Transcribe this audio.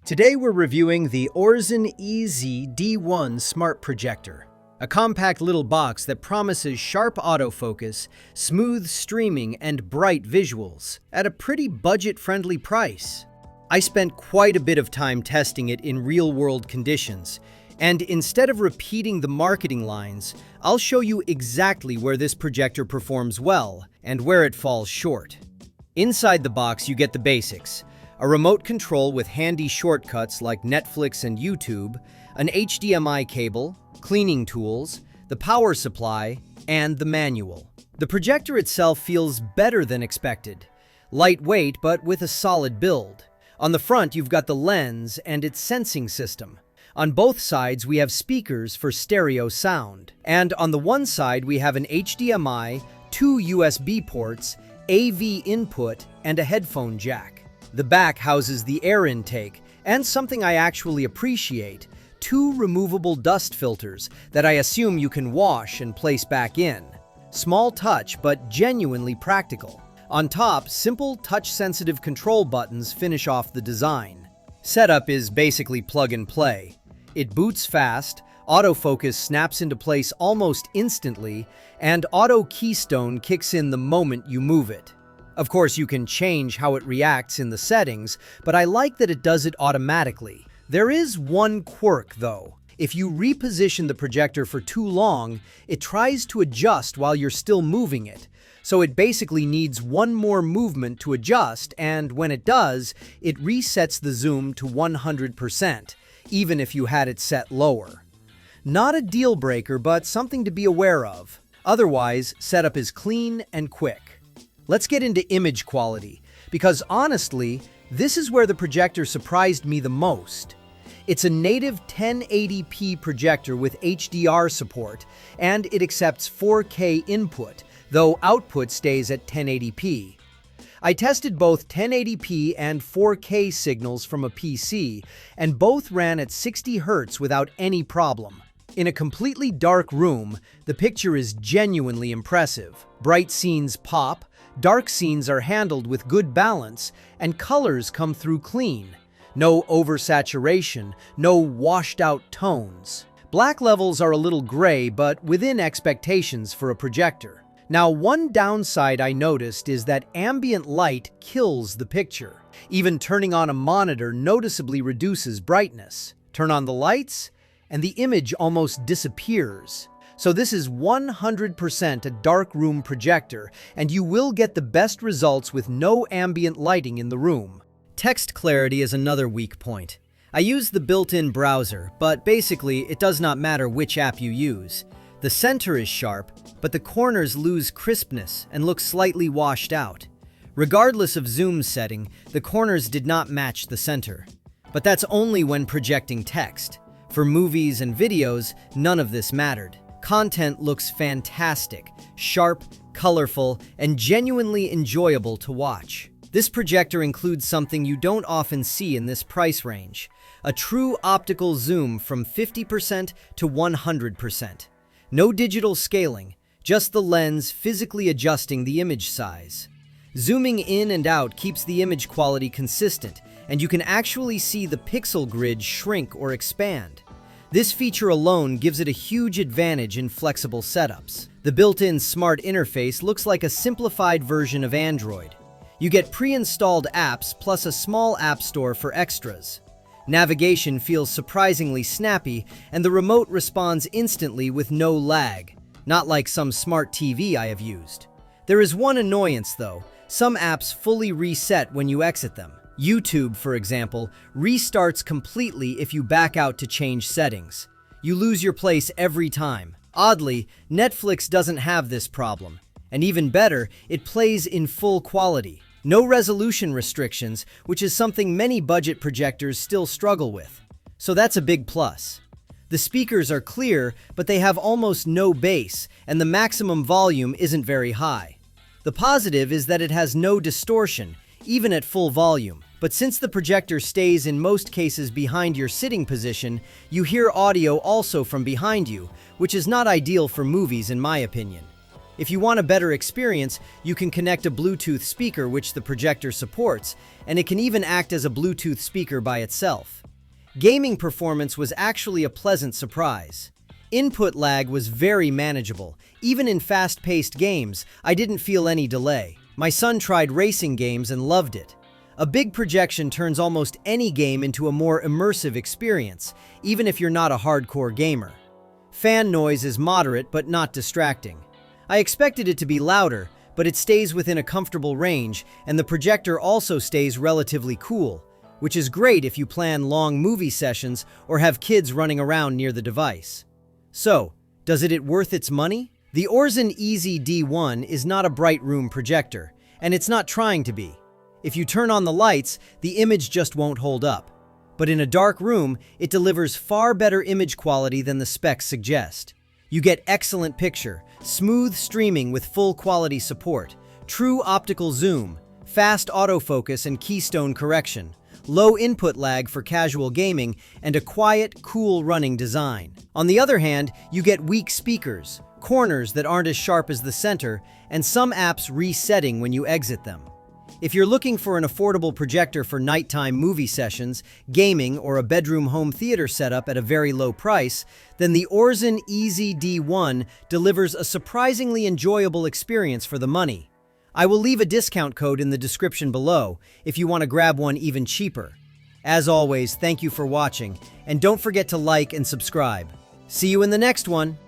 Today we're reviewing the Aurzen EAZZE D1 Smart Projector, a compact little box that promises sharp autofocus, smooth streaming, and bright visuals at a pretty budget-friendly price. I spent quite a bit of time testing it in real-world conditions, and instead of repeating the marketing lines, I'll show you exactly where this projector performs well and where it falls short. Inside the box you get the basics: a remote control with handy shortcuts like Netflix and YouTube, an HDMI cable, cleaning tools, the power supply, and the manual. The projector itself feels better than expected. Lightweight, but with a solid build. On the front, you've got the lens and its sensing system. On both sides, we have speakers for stereo sound. And on the one side, we have an HDMI, 2 USB ports, AV input, and a headphone jack. The back houses the air intake, and something I actually appreciate, 2 removable dust filters that I assume you can wash and place back in. Small touch, but genuinely practical. On top, simple touch-sensitive control buttons finish off the design. Setup is basically plug and play. It boots fast, autofocus snaps into place almost instantly, and auto keystone kicks in the moment you move it. Of course, you can change how it reacts in the settings, but I like that it does it automatically. There is one quirk, though. If you reposition the projector for too long, it tries to adjust while you're still moving it. So it basically needs one more movement to adjust, and when it does, it resets the zoom to 100%, even if you had it set lower. Not a deal breaker, but something to be aware of. Otherwise, setup is clean and quick. Let's get into image quality, because honestly, this is where the projector surprised me the most. It's a native 1080p projector with HDR support, and it accepts 4K input, though output stays at 1080p. I tested both 1080p and 4K signals from a PC, and both ran at 60 Hz without any problem. In a completely dark room, the picture is genuinely impressive. Bright scenes pop, dark scenes are handled with good balance, and colors come through clean. No oversaturation, no washed-out tones. Black levels are a little gray, but within expectations for a projector. Now, one downside I noticed is that ambient light kills the picture. Even turning on a monitor noticeably reduces brightness. Turn on the lights, and the image almost disappears. So this is 100% a dark room projector, and you will get the best results with no ambient lighting in the room. Text clarity is another weak point. I use the built-in browser, but basically it does not matter which app you use. The center is sharp, but the corners lose crispness and look slightly washed out. Regardless of zoom setting, the corners did not match the center. But that's only when projecting text. For movies and videos, none of this mattered. Content looks fantastic, sharp, colorful, and genuinely enjoyable to watch. This projector includes something you don't often see in this price range: a true optical zoom from 50% to 100%. No digital scaling, just the lens physically adjusting the image size. Zooming in and out keeps the image quality consistent, and you can actually see the pixel grid shrink or expand. This feature alone gives it a huge advantage in flexible setups. The built-in smart interface looks like a simplified version of Android. You get pre-installed apps plus a small app store for extras. Navigation feels surprisingly snappy, and the remote responds instantly with no lag, not like some smart TV I have used. There is one annoyance though: some apps fully reset when you exit them. YouTube, for example, restarts completely if you back out to change settings. You lose your place every time. Oddly, Netflix doesn't have this problem. And even better, it plays in full quality. No resolution restrictions, which is something many budget projectors still struggle with. So that's a big plus. The speakers are clear, but they have almost no bass, and the maximum volume isn't very high. The positive is that it has no distortion, even at full volume. But since the projector stays in most cases behind your sitting position, you hear audio also from behind you, which is not ideal for movies in my opinion. If you want a better experience, you can connect a Bluetooth speaker which the projector supports, and it can even act as a Bluetooth speaker by itself. Gaming performance was actually a pleasant surprise. Input lag was very manageable. Even in fast-paced games, I didn't feel any delay. My son tried racing games and loved it. A big projection turns almost any game into a more immersive experience, even if you're not a hardcore gamer. Fan noise is moderate but not distracting. I expected it to be louder, but it stays within a comfortable range, and the projector also stays relatively cool, which is great if you plan long movie sessions or have kids running around near the device. So, does it worth its money? The Aurzen EAZZE D1 is not a bright room projector, and it's not trying to be. If you turn on the lights, the image just won't hold up. But in a dark room, it delivers far better image quality than the specs suggest. You get excellent picture, smooth streaming with full quality support, true optical zoom, fast autofocus and keystone correction, low input lag for casual gaming, and a quiet, cool running design. On the other hand, you get weak speakers, corners that aren't as sharp as the center, and some apps resetting when you exit them. If you're looking for an affordable projector for nighttime movie sessions, gaming, or a bedroom home theater setup at a very low price, then the Aurzen EAZZE D1 delivers a surprisingly enjoyable experience for the money. I will leave a discount code in the description below if you want to grab one even cheaper. As always, thank you for watching, and don't forget to like and subscribe. See you in the next one!